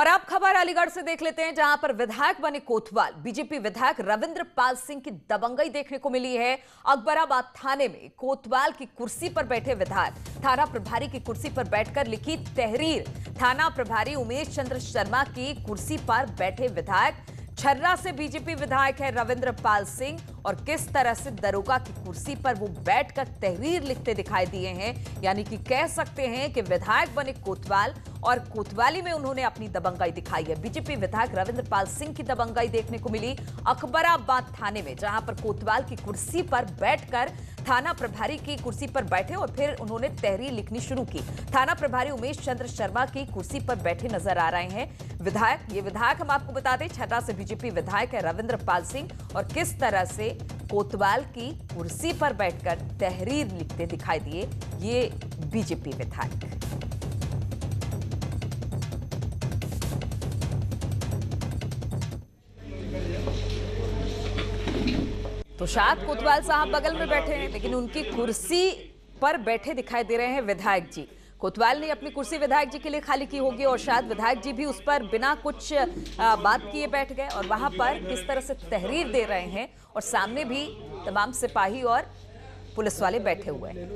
और अब खबर अलीगढ़ से देख लेते हैं, जहां पर विधायक बने कोतवाल। बीजेपी विधायक रविंद्र पाल सिंह की दबंगई देखने को मिली है। अकबराबाद थाने में कोतवाल की कुर्सी पर बैठे विधायक, थाना प्रभारी की कुर्सी पर बैठकर लिखी तहरीर। थाना प्रभारी उमेश चंद्र शर्मा की कुर्सी पर बैठे विधायक, छर्रा से बीजेपी विधायक है रविंद्र पाल सिंह, और किस तरह से दरोगा की कुर्सी पर वो बैठकर तहरीर लिखते दिखाई दिए हैं। यानी कि कह सकते हैं कि विधायक बने कोतवाल और कोतवाली में उन्होंने अपनी दबंगई दिखाई है। बीजेपी विधायक रविंद्र पाल सिंह की दबंगई देखने को मिली अकबराबाद थाने में, जहां पर कोतवाल की कुर्सी पर बैठकर थाना प्रभारी की कुर्सी पर बैठे और फिर उन्होंने तहरीर लिखनी शुरू की। थाना प्रभारी उमेश चंद्र शर्मा की कुर्सी पर बैठे नजर आ रहे हैं विधायक। ये विधायक हम आपको बता दें छर्रा से बीजेपी विधायक है रविंद्र पाल सिंह, और किस तरह से कोतवाल की कुर्सी पर बैठकर तहरीर लिखते दिखाई दिए ये बीजेपी विधायक। तो शायद कोतवाल साहब बगल में बैठे हैं, लेकिन उनकी कुर्सी पर बैठे दिखाई दे रहे हैं विधायक जी। कोतवाल ने अपनी कुर्सी विधायक जी के लिए खाली की होगी और शायद विधायक जी भी उस पर बिना कुछ बात किए बैठ गए, और वहां पर किस तरह से तहरीर दे रहे हैं, और सामने भी तमाम सिपाही और पुलिस वाले बैठे हुए हैं।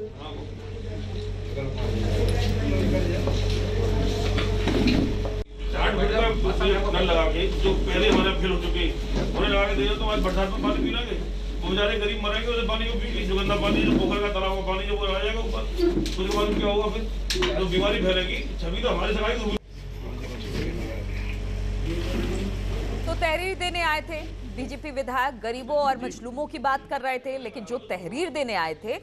लगा के जो पहले हमारे फेल हो चुके उन्हें लगा के दे दो, तो आज बरसात में पानी पी लेंगे, बेचारे गरीब मरेंगे उसे पानी को पी, जो गंदा पानी, जो पोखर का तालाब का पानी, जो वो आ जाएगा ऊपर, उसके बाद क्या होगा, फिर जो बीमारी फैलेगी, छवि तो हमारी सगाई होगी। तो तहरीर देने आए थे बीजेपी विधायक, गरीबों और मजलूमों की बात कर रहे थे, लेकिन जो तहरीर देने आए थे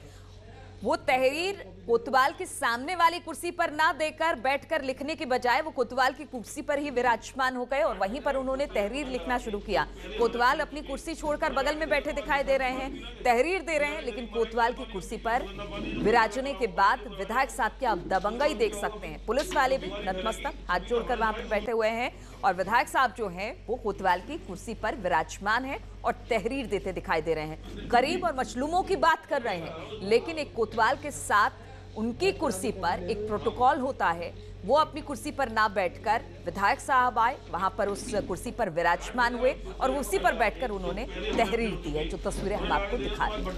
वो तहरीर कोतवाल की सामने वाली कुर्सी पर ना देकर बैठकर लिखने के बजाय वो कोतवाल की कुर्सी पर ही विराजमान हो गए और वहीं पर उन्होंने तहरीर लिखना शुरू किया। कोतवाल अपनी कुर्सी छोड़कर बगल में बैठे दिखाई दे रहे हैं, तहरीर दे रहे हैं, लेकिन कोतवाल की कुर्सी पर विराजने के बाद विधायक साहब की आप दबंगई देख सकते हैं। पुलिस वाले भी नतमस्तक हाथ जोड़कर वहां पर बैठे हुए हैं और विधायक साहब जो हैं वो कोतवाल की कुर्सी पर विराजमान है और तहरीर देते दिखाई दे रहे हैं। गरीब और मजलूमों की बात कर रहे हैं, लेकिन एक कोतवाल के साथ उनकी कुर्सी पर एक प्रोटोकॉल होता है, वो अपनी कुर्सी पर ना बैठकर विधायक साहब आए, वहां पर उस कुर्सी पर विराजमान हुए और उसी पर बैठकर उन्होंने तहरीर दी है, जो तस्वीरें हम आपको दिखा रहे हैं।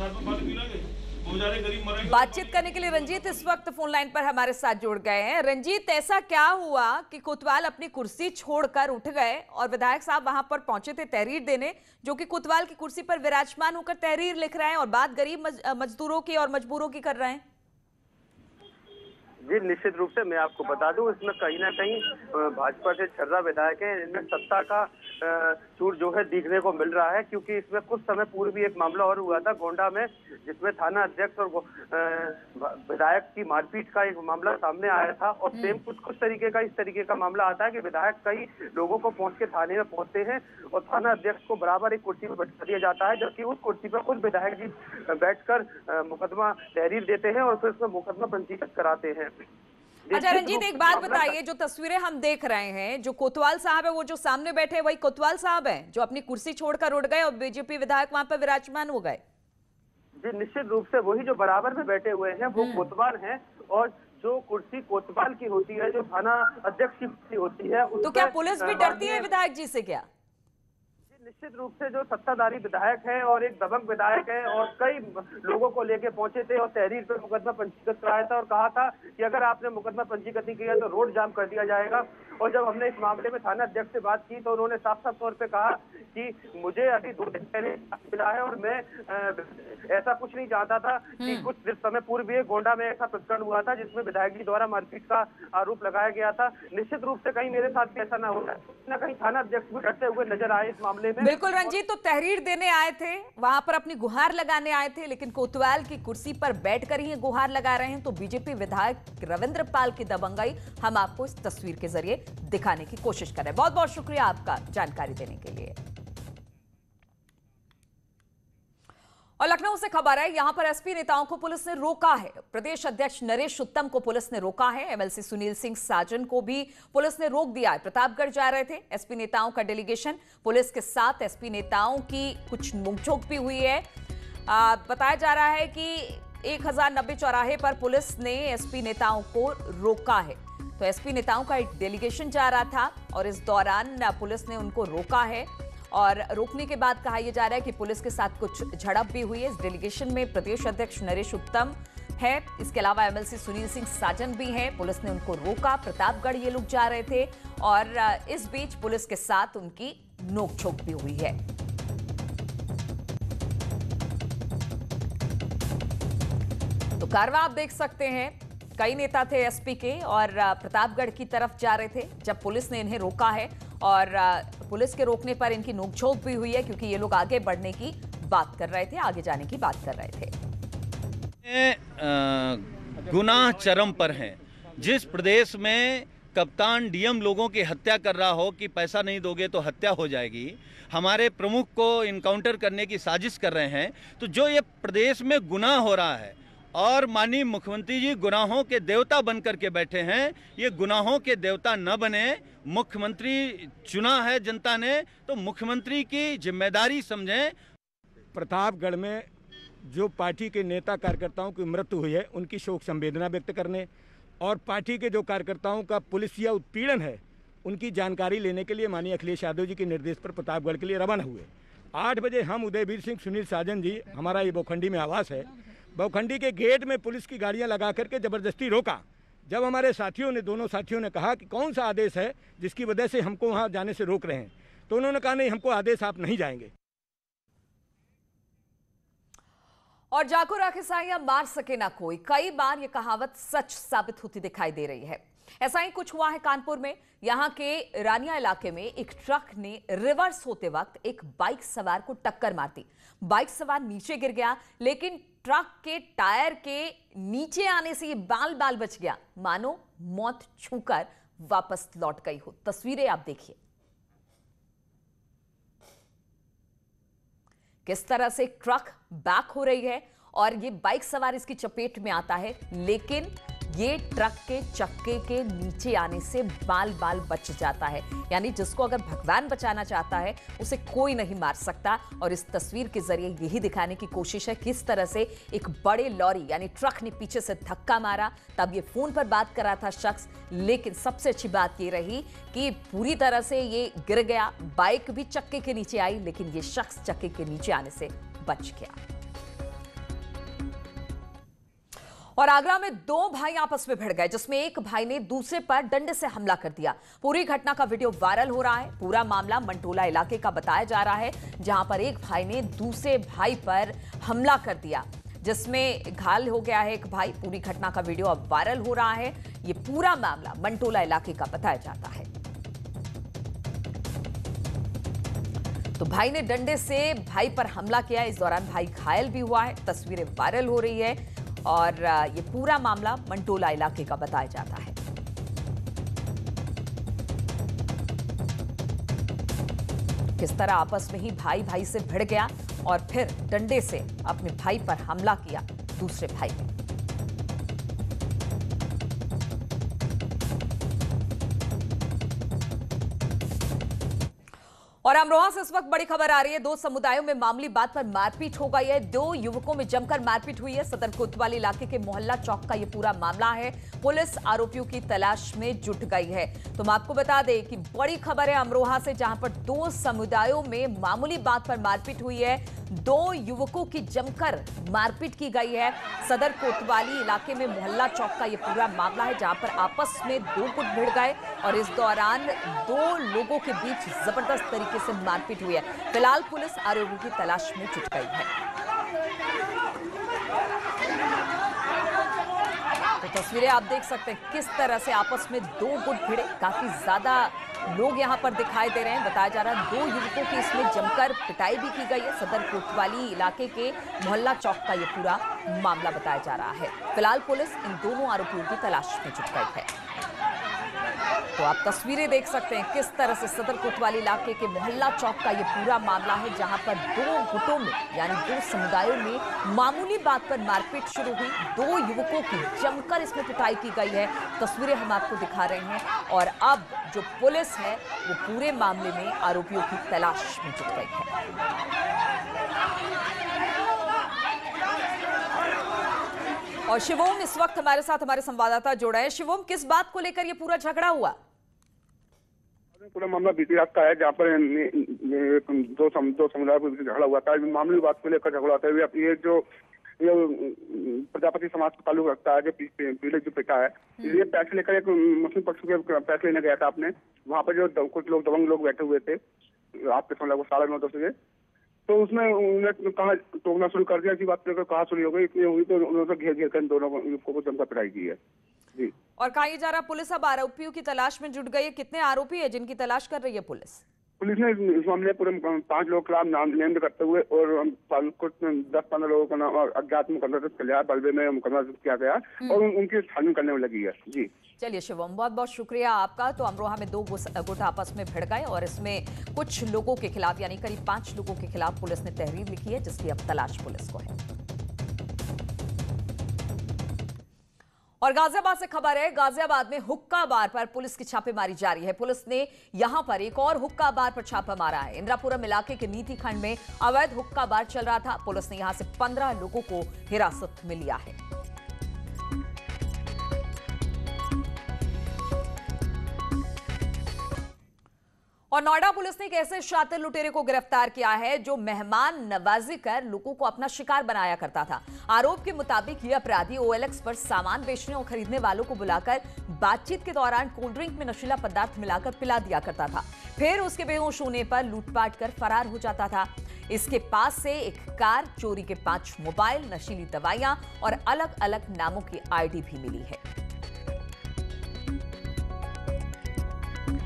बातचीत करने के लिए रंजीत इस वक्त फोन लाइन पर हमारे साथ जुड़ गए हैं। रंजीत, ऐसा क्या हुआ कि कोतवाल अपनी कुर्सी छोड़कर उठ गए और विधायक साहब वहां पर पहुंचे थे तहरीर देने, जो कि कोतवाल की कुर्सी पर विराजमान होकर तहरीर लिख रहे हैं और बात गरीब मजदूरों की और मजबूरों की कर रहे हैं? जी, निश्चित रूप से मैं आपको बता दूं, इसमें कहीं ना कहीं भाजपा से छर्रा विधायक हैं, इनमें सत्ता का चूर जो है दिखने को मिल रहा है, क्योंकि इसमें कुछ समय पूर्व भी एक मामला और हुआ था गोंडा में, जिसमें थाना अध्यक्ष और विधायक की मारपीट का एक मामला सामने आया था। और सेम कुछ तरीके का इस तरीके का मामला आता है कि विधायक कई लोगों को पहुंच के थाने में पहुंचते हैं और थाना अध्यक्ष को बराबर एक कुर्सी पर बैठा दिया जाता है, जबकि उस कुर्सी पर खुद विधायक जी बैठकर मुकदमा तहरीर देते हैं और फिर उसमें मुकदमा पंजीकृत कराते हैं। अच्छा रंजीत, एक बात बताइए, जो तस्वीरें हम देख रहे हैं, जो कोतवाल साहब है वो जो सामने बैठे वही कोतवाल साहब हैं जो अपनी कुर्सी छोड़कर उठ गए और बीजेपी विधायक वहां पर विराजमान हो गए? जी, निश्चित रूप से वही जो बराबर में बैठे हुए हैं वो कोतवाल हैं, और जो कुर्सी कोतवाल की होती है, जो थाना अध्यक्ष की कुर्सी होती है, तो क्या पुलिस भी डरती है विधायक जी से क्या? निश्चित रूप से जो सत्ताधारी विधायक है और एक दबंग विधायक है और कई लोगों को लेके पहुंचे थे और तहरीर पर मुकदमा पंजीकृत कराया था और कहा था कि अगर आपने मुकदमा पंजीकृत नहीं किया तो रोड जाम कर दिया जाएगा। और जब हमने इस मामले में थाना अध्यक्ष से बात की तो उन्होंने साफ साफ तौर पे कहा कि मुझे अभी 2 दिन पहले मिला है और मैं ऐसा कुछ नहीं चाहता था कि कुछ समय पूर्व भी गोंडा में ऐसा प्रकरण हुआ था जिसमें विधायक जी द्वारा मारपीट का आरोप लगाया गया था। निश्चित रूप से कहीं मेरे साथ भी ऐसा ना हो, ना कहीं थाना अध्यक्ष भी डरते हुए नजर आए इस मामले में। बिल्कुल रंजीत, तो तहरीर देने आए थे, वहां पर अपनी गुहार लगाने आए थे, लेकिन कोतवाल की कुर्सी पर बैठकर ही गुहार लगा रहे हैं। तो बीजेपी विधायक रविंद्र पाल की दबंगई हम आपको इस तस्वीर के जरिए दिखाने की कोशिश कर रहे हैं। बहुत बहुत शुक्रिया आपका जानकारी देने के लिए। और लखनऊ से खबर है, यहां पर एसपी नेताओं को पुलिस ने रोका है। प्रदेश अध्यक्ष नरेश उत्तम को पुलिस ने रोका है। एमएलसी सुनील सिंह साजन को भी पुलिस ने रोक दिया है। प्रतापगढ़ जा रहे थे एसपी नेताओं का डेलीगेशन, पुलिस के साथ एसपी नेताओं की कुछ नोकझोंक भी हुई है। बताया जा रहा है कि 1090 चौराहे पर पुलिस ने एसपी नेताओं को रोका है। तो एसपी नेताओं का एक डेलीगेशन जा रहा था और इस दौरान पुलिस ने उनको रोका है और रोकने के बाद कहा यह जा रहा है कि पुलिस के साथ कुछ झड़प भी हुई है। इस डेलीगेशन में प्रदेश अध्यक्ष नरेश उत्तम है, इसके अलावा एमएलसी सुनील सिंह साजन भी हैं। पुलिस ने उनको रोका, प्रतापगढ़ ये लोग जा रहे थे और इस बीच पुलिस के साथ उनकी नोकझोंक भी हुई है। तो कारवां आप देख सकते हैं, कई नेता थे एसपी के और प्रतापगढ़ की तरफ जा रहे थे जब पुलिस ने इन्हें रोका है और पुलिस के रोकने पर इनकी नोकझोंक भी हुई है क्योंकि ये लोग आगे बढ़ने की बात कर रहे थे, आगे जाने की बात कर रहे थे। गुनाह चरम पर हैं। जिस प्रदेश में कप्तान डीएम लोगों की हत्या कर रहा हो कि पैसा नहीं दोगे तो हत्या हो जाएगी, हमारे प्रमुख को इनकाउंटर करने की साजिश कर रहे हैं, तो जो ये प्रदेश में गुनाह हो रहा है और माननीय मुख्यमंत्री जी गुनाहों के देवता बन करके बैठे हैं, ये गुनाहों के देवता न बने। मुख्यमंत्री चुना है जनता ने तो मुख्यमंत्री की जिम्मेदारी समझें। प्रतापगढ़ में जो पार्टी के नेता कार्यकर्ताओं की मृत्यु हुई है उनकी शोक संवेदना व्यक्त करने और पार्टी के जो कार्यकर्ताओं का पुलिस या उत्पीड़न है उनकी जानकारी लेने के लिए माननीय अखिलेश यादव जी के निर्देश पर प्रतापगढ़ के लिए रवाना हुए। 8 बजे हम उदयवीर सिंह सुनील साजन जी, हमारा ये बौखंडी में आवास है, बौखंडी के गेट में पुलिस की गाड़ियां लगा करके जबरदस्ती रोका। जब हमारे साथियों ने, दोनों साथियों ने कहा कि कौन सा आदेश है जिसकी वजह से हमको वहां जाने से रोक रहे हैं, तो उन्होंने कहा नहीं, हमको आदेश, आप नहीं जाएंगे। और जाको राखे साइया मार सके ना कोई, कई बार ये कहावत सच साबित होती दिखाई दे रही है। ऐसा ही कुछ हुआ है कानपुर में। यहां के रानिया इलाके में एक ट्रक ने रिवर्स होते वक्त एक बाइक सवार को टक्कर मार दी। बाइक सवार नीचे गिर गया, लेकिन ट्रक के टायर के नीचे आने से ये बाल बाल बच गया, मानो मौत छूकर वापस लौट गई हो। तस्वीरें आप देखिए किस तरह से ट्रक बैक हो रही है और ये बाइक सवार इसकी चपेट में आता है, लेकिन ये ट्रक के चक्के के नीचे आने से बाल बाल बच जाता है। यानी जिसको अगर भगवान बचाना चाहता है उसे कोई नहीं मार सकता। और इस तस्वीर के जरिए यही दिखाने की कोशिश है किस तरह से एक बड़े लॉरी यानी ट्रक ने पीछे से धक्का मारा। तब ये फोन पर बात कर रहा था शख्स, लेकिन सबसे अच्छी बात ये रही कि पूरी तरह से ये गिर गया। बाइक भी चक्के के नीचे आई, लेकिन ये शख्स चक्के के नीचे आने से बच गया। और आगरा में 2 भाई आपस में भिड़ गए, जिसमें एक भाई ने दूसरे पर डंडे से हमला कर दिया। पूरी घटना का वीडियो वायरल हो रहा है। पूरा मामला मंटोला इलाके का बताया जा रहा है, जहां पर एक भाई ने दूसरे भाई पर हमला कर दिया, जिसमें घायल हो गया है एक भाई। पूरी घटना का वीडियो अब वायरल हो रहा है। ये पूरा मामला मंटोला इलाके का बताया जाता है। तो भाई ने डंडे से भाई पर हमला किया, इस दौरान भाई घायल भी हुआ है। तस्वीरें वायरल हो रही है और ये पूरा मामला मंटोला इलाके का बताया जाता है। किस तरह आपस में ही भाई भाई से भिड़ गया और फिर डंडे से अपने भाई पर हमला किया दूसरे भाई ने। और अमरोहा से इस वक्त बड़ी खबर आ रही है। 2 समुदायों में मामूली बात पर मारपीट हो गई है। 2 युवकों में जमकर मारपीट हुई है। सदर कोतवाली इलाके के मोहल्ला चौक का यह पूरा मामला है। पुलिस आरोपियों की तलाश में जुट गई है। तो मैं आपको बता दें कि बड़ी खबर है अमरोहा से, जहां पर 2 समुदायों में मामूली बात पर मारपीट हुई है। 2 युवकों की जमकर मारपीट की गई है। सदर कोतवाली इलाके में मोहल्ला चौक का यह पूरा मामला है, जहां पर आपस में 2 गुट भिड़ गए और इस दौरान 2 लोगों के बीच जबरदस्त तरीके से मारपीट हुई है। फिलहाल पुलिस आरोपियों की तलाश में जुट गई है। तो तस्वीरें आप देख सकते हैं किस तरह से आपस में 2 गुट भिड़े। काफी ज्यादा लोग यहां पर दिखाई दे रहे हैं। बताया जा रहा है 2 युवकों की इसमें जमकर पिटाई भी की गई है। सदर कोतवाली इलाके के मोहल्ला चौक का यह पूरा मामला बताया जा रहा है। फिलहाल पुलिस इन दोनों आरोपियों की तलाश में जुट गई है। तो आप तस्वीरें देख सकते हैं किस तरह से सदर कोतवाली इलाके के मोहल्ला चौक का ये पूरा मामला है, जहां पर 2 गुटों में यानी 2 समुदायों में मामूली बात पर मारपीट शुरू हुई। 2 युवकों की जमकर इसमें पिटाई की गई है। तस्वीरें हम आपको दिखा रहे हैं और अब जो पुलिस है वो पूरे मामले में आरोपियों की तलाश में जुट गई है। और शिवोम इस वक्त हमारे साथ हमारे संवाददाता जुड़ा है। शिवोम, किस बात को लेकर ये पूरा झगड़ा हुआ? पूरा मामला बीती रात का है, जहाँ पर दो समुदाय के बीच झगड़ा हुआ था। मामूली बात को लेकर झगड़ा होता है। ये जो प्रजापति समाज को ताल्लुक रखता है, जो पीड़ित जो पिता है, ये पैसे लेकर एक मुस्लिम पक्ष के पैसे लेने गया था आपने। वहाँ पर जो कुछ लोग दबंग लोग बैठे हुए थे रात के समय लगभग 9:30 बजे, तो उसमें उन्होंने कहा टोकना शुरू कर दिया। इसी बात पर कहा शुरू हो गई, इतनी हुई तो उन्होंने घेर कर दोनों को जमकर पिटाई की है जी। और कहा यह जा रहा पुलिस अब आरोपियों की तलाश में जुट गई है। कितने आरोपी है जिनकी तलाश कर रही है पुलिस? पुलिस ने इस मामले पूरे 5 लोगों के खिलाफ नाम नेम्ड करते हुए और कुछ 10-15 लोगों का नाम अज्ञात मुकदमा दर्ज किया है, बलवे में मुकदमा दर्ज किया गया और उनकी छानबीन करने में लगी है जी। चलिए शिवम, बहुत बहुत शुक्रिया आपका। तो अमरोहा में 2 गुट आपस में भिड़ गए और इसमें कुछ लोगों के खिलाफ यानी करीब 5 लोगों के खिलाफ पुलिस ने तहरीर लिखी है, जिसकी अब तलाश पुलिस को है। और गाजियाबाद से खबर है, गाजियाबाद में हुक्का बार पर पुलिस की छापेमारी जारी है। पुलिस ने यहां पर एक और हुक्का बार पर छापा मारा है। इंदिरापुरम इलाके के नीति खंड में अवैध हुक्का बार चल रहा था। पुलिस ने यहां से 15 लोगों को हिरासत में लिया है। और नोएडा पुलिस ने एक ऐसे शातिर लुटेरे को गिरफ्तार किया है जो मेहमान नवाजी कर लोगों को अपना शिकार बनाया करता था। आरोप के मुताबिक यह अपराधी OLX पर सामान बेचने और खरीदने वालों को बुलाकर बातचीत के दौरान कोल्ड ड्रिंक में नशीला पदार्थ मिलाकर पिला दिया करता था। फिर उसके बेहोश होने पर लूटपाट कर फरार हो जाता था। इसके पास से एक कार, चोरी के 5 मोबाइल, नशीली दवाइयां और अलग अलग नामों की ID भी मिली है।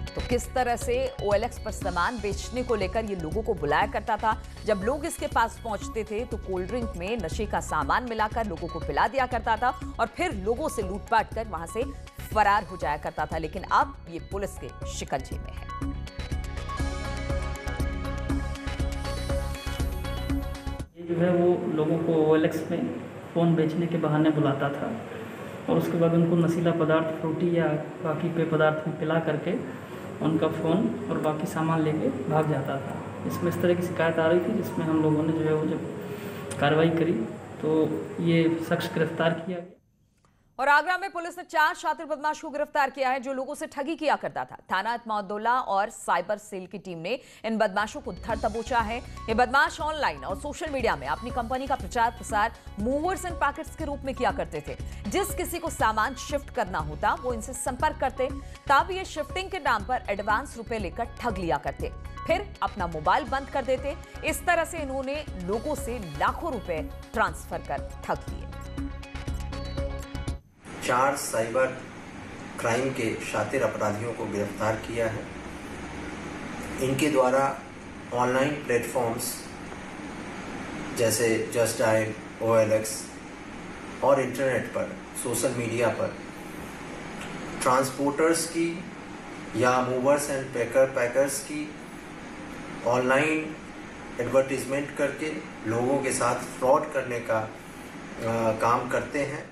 तो किस तरह से OLX पर सामान बेचने को लेकर ये लोगों को बुलाया करता था। जब लोग इसके पास पहुंचते थे तो कोल्ड ड्रिंक में नशे का सामान मिलाकर लोगों को पिला दिया करता था और फिर लोगों से लूटपाट कर वहां से फरार हो जाया करता था। लेकिन अब ये पुलिस के शिकंजे में है। ये जो है वो लोगों को OLX में फ़ोन बेचने के बहाने बुलाता था और उसके बाद उनको नशीला पदार्थ, फ्रूटी या बाकी पेय पदार्थ में पिला करके उनका फ़ोन और बाकी सामान लेके भाग जाता था। इसमें इस तरह की शिकायत आ रही थी, जिसमें हम लोगों ने जो है वो जब कार्रवाई करी तो ये शख्स गिरफ्तार किया गया। और आगरा में पुलिस ने 4 शातिर बदमाश को गिरफ्तार किया है जो लोगों से ठगी किया करता था। थाना इत्मादुल्ला और साइबर सेल की टीम ने इन बदमाशों को धर दबोचा है। ये बदमाश ऑनलाइन और सोशल मीडिया में अपनी कंपनी का प्रचार प्रसार मूवर्स एंड पैकेट्स के रूप में किया करते थे। जिस किसी को सामान शिफ्ट करना होता वो इनसे संपर्क करते, तब ये शिफ्टिंग के नाम पर एडवांस रुपए लेकर ठग लिया करते, फिर अपना मोबाइल बंद कर देते। इस तरह से इन्होंने लोगों से लाखों रुपए ट्रांसफर कर ठग लिए। 4 साइबर क्राइम के शातिर अपराधियों को गिरफ्तार किया है। इनके द्वारा ऑनलाइन प्लेटफॉर्म्स जैसे जस्ट डायल, OLX और इंटरनेट पर, सोशल मीडिया पर ट्रांसपोर्टर्स की या मूवर्स एंड पैकर्स की ऑनलाइन एडवर्टीजमेंट करके लोगों के साथ फ्रॉड करने का काम करते हैं।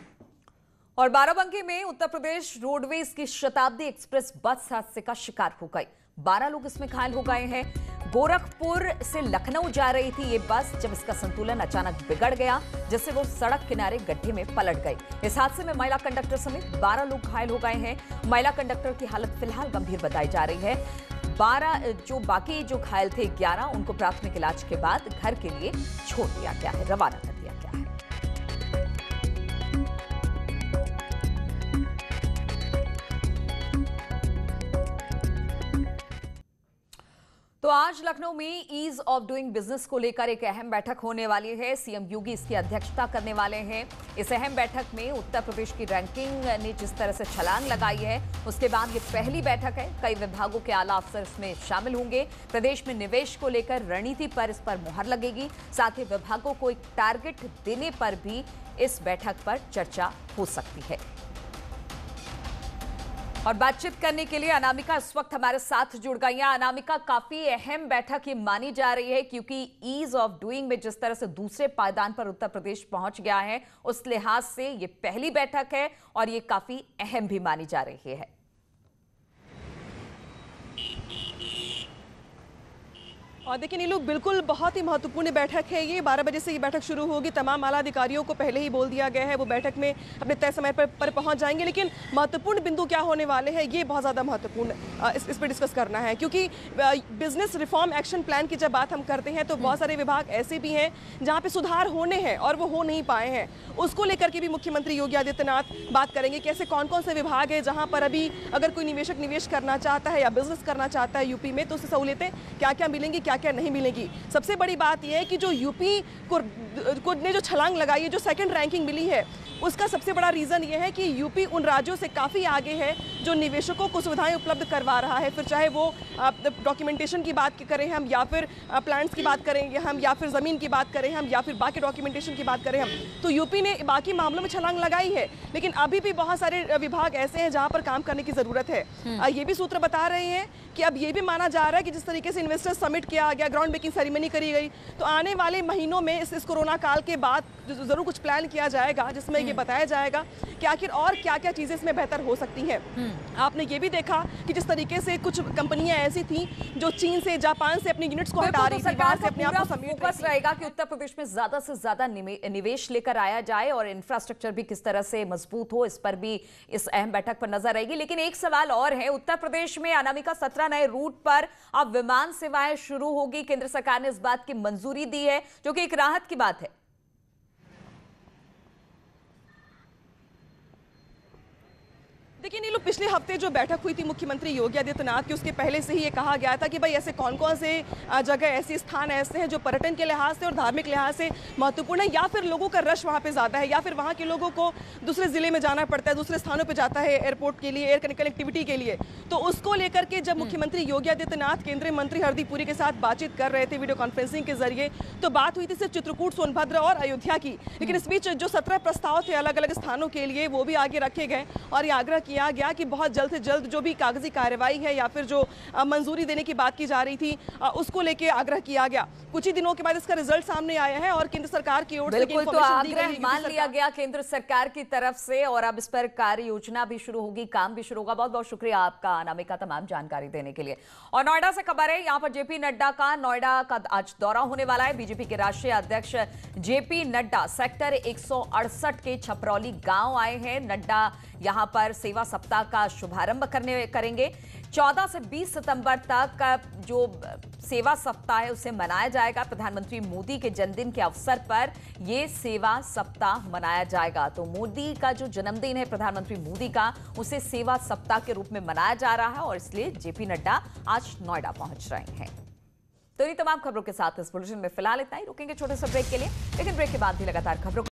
और बाराबंकी में उत्तर प्रदेश रोडवेज की शताब्दी एक्सप्रेस बस हादसे का शिकार हो गई। 12 लोग इसमें घायल हो गए हैं। गोरखपुर से लखनऊ जा रही थी ये बस, जब इसका संतुलन अचानक बिगड़ गया जिससे वो सड़क किनारे गड्ढे में पलट गई। इस हादसे में महिला कंडक्टर समेत 12 लोग घायल हो गए हैं। महिला कंडक्टर की हालत फिलहाल गंभीर बताई जा रही है। 12 जो बाकी जो घायल थे 11 उनको प्राथमिक इलाज के बाद घर के लिए छोड़ दिया गया है, रवाना कर दिया गया है। तो आज लखनऊ में ईज ऑफ डूइंग बिजनेस को लेकर एक अहम बैठक होने वाली है। सीएम योगी इसकी अध्यक्षता करने वाले हैं। इस अहम बैठक में उत्तर प्रदेश की रैंकिंग ने जिस तरह से छलांग लगाई है, उसके बाद ये पहली बैठक है। कई विभागों के आला अफसर इसमें शामिल होंगे। प्रदेश में निवेश को लेकर रणनीति पर इस पर मुहर लगेगी। साथ ही विभागों को एक टारगेट देने पर भी इस बैठक पर चर्चा हो सकती है। और बातचीत करने के लिए अनामिका इस वक्त हमारे साथ जुड़ गई हैं। अनामिका, काफी अहम बैठक ये मानी जा रही है क्योंकि ईज ऑफ डूइंग में जिस तरह से दूसरे पायदान पर उत्तर प्रदेश पहुंच गया है, उस लिहाज से ये पहली बैठक है और ये काफी अहम भी मानी जा रही है। और देखिए नीलू, बिल्कुल बहुत ही महत्वपूर्ण बैठक है ये। 12 बजे से ये बैठक शुरू होगी। तमाम आला अधिकारियों को पहले ही बोल दिया गया है वो बैठक में अपने तय समय पर पहुंच जाएंगे। लेकिन महत्वपूर्ण बिंदु क्या होने वाले हैं ये बहुत ज़्यादा महत्वपूर्ण इस पर डिस्कस करना है, क्योंकि बिजनेस रिफॉर्म एक्शन प्लान की जब बात हम करते हैं तो बहुत सारे विभाग ऐसे भी हैं जहाँ पे सुधार होने हैं और वो हो नहीं पाए हैं। उसको लेकर के भी मुख्यमंत्री योगी आदित्यनाथ बात करेंगे कि ऐसे कौन कौन से विभाग है जहाँ पर अभी अगर कोई निवेशक निवेश करना चाहता है या बिजनेस करना चाहता है यूपी में तो उससे सहूलियतें क्या क्या मिलेंगी, क्या क्या नहीं मिलेगी। सबसे बड़ी बात यह है कि जो यूपी को ने जो छलांग लगाई है, जो सेकंड रैंकिंग मिली है, उसका सबसे बड़ा रीज़न ये है कि यूपी उन राज्यों से काफ़ी आगे है जो निवेशकों को सुविधाएं उपलब्ध करवा रहा है। फिर चाहे वो डॉक्यूमेंटेशन की बात करें हम, या फिर प्लान्स की बात करें हम, या फिर ज़मीन की बात करें हम, या फिर बाकी डॉक्यूमेंटेशन की बात करें हम, तो यूपी ने बाकी मामलों में छलांग लगाई है। लेकिन अभी भी बहुत सारे विभाग ऐसे हैं जहाँ पर काम करने की ज़रूरत है। ये भी सूत्र बता रहे हैं कि अब ये भी माना जा रहा है कि जिस तरीके से इन्वेस्टर्स समिट किया गया, ग्राउंड ब्रेकिंग सेरेमनी करी गई, तो आने वाले महीनों में इस कोरोना काल के बाद ज़रूर कुछ प्लान किया जाएगा जिसमें ये बताया जाएगा कि आखिर और क्या क्या चीज़ें इसमें बेहतर हो सकती हैं। आपने ये भी देखा कि जिस तरीके से कुछ कंपनियां ऐसी थी जो चीन से, जापान से अपनी यूनिट्स को हटा रही थी, वहां से अपने आप को समेट फोकस रहेगा कि उत्तर प्रदेश में ज्यादा से ज्यादा निवेश लेकर आया जाए और इंफ्रास्ट्रक्चर भी किस तरह से मजबूत हो, इस पर भी इस अहम बैठक पर नजर रहेगी। लेकिन एक सवाल और है, उत्तर प्रदेश में अनामिका 17 नए रूट पर अब विमान सेवाएं शुरू होगी। केंद्र सरकार ने इस बात की मंजूरी दी है, जो कि एक राहत की बात है। देखिए नीलू, पिछले हफ्ते जो बैठक हुई थी मुख्यमंत्री योगी आदित्यनाथ की, उसके पहले से ही ये कहा गया था कि भाई ऐसे कौन कौन से जगह, ऐसे स्थान ऐसे हैं जो पर्यटन के लिहाज से और धार्मिक लिहाज से महत्वपूर्ण है, या फिर लोगों का रश वहाँ पे ज़्यादा है, या फिर वहाँ के लोगों को दूसरे ज़िले में जाना पड़ता है, दूसरे स्थानों पर जाता है एयरपोर्ट के लिए, एयर कनेक्टिविटी के लिए। तो उसको लेकर के जब मुख्यमंत्री योगी आदित्यनाथ केंद्रीय मंत्री हरदीप पुरी के साथ बातचीत कर रहे थे वीडियो कॉन्फ्रेंसिंग के जरिए, तो बात हुई थी सिर्फ चित्रकूट, सोनभद्र और अयोध्या की। लेकिन इस बीच जो 17 प्रस्ताव थे अलग अलग स्थानों के लिए, वो भी आगे रखे गए और ये आग्रह किया गया कि बहुत जल्द से जल्द जो भी कागजी कार्रवाई है या फिर जो मंजूरी देने की बात की जा रही थी उसको लेके आग्रह किया गया। कुछ ही दिनों के बाद इसका रिजल्ट सामने आया है और केंद्र सरकार की ओर से बिल्कुल, तो आग्रह मान लिया गया केंद्र सरकार की तरफ से और अब इस पर कार्य योजना भी शुरू होगी, काम भी शुरू होगा। बहुत बहुत शुक्रिया आपका अनामिका तमाम जानकारी देने के लिए। और नोएडा से खबर है, यहाँ पर जेपी नड्डा का नोएडा का आज दौरा होने वाला है। बीजेपी के राष्ट्रीय अध्यक्ष जेपी नड्डा सेक्टर 168 के छपरौली गांव आए हैं। नड्डा यहां पर सेवा सप्ताह का शुभारंभ करेंगे। 14 से 20 सितंबर तक जो सेवा सप्ताह है उसे मनाया जाएगा। प्रधानमंत्री मोदी के जन्मदिन के अवसर पर यह सेवा सप्ताह मनाया जाएगा। तो मोदी का जो जन्मदिन है, प्रधानमंत्री मोदी का, उसे सेवा सप्ताह के रूप में मनाया जा रहा है और इसलिए जेपी नड्डा आज नोएडा पहुंच रहे हैं। तो इन तमाम खबरों के साथ इस बुलेटिन में फिलहाल इतना ही। रुकेंगे छोटे से ब्रेक के लिए, लेकिन ब्रेक के बाद भी लगातार खबरों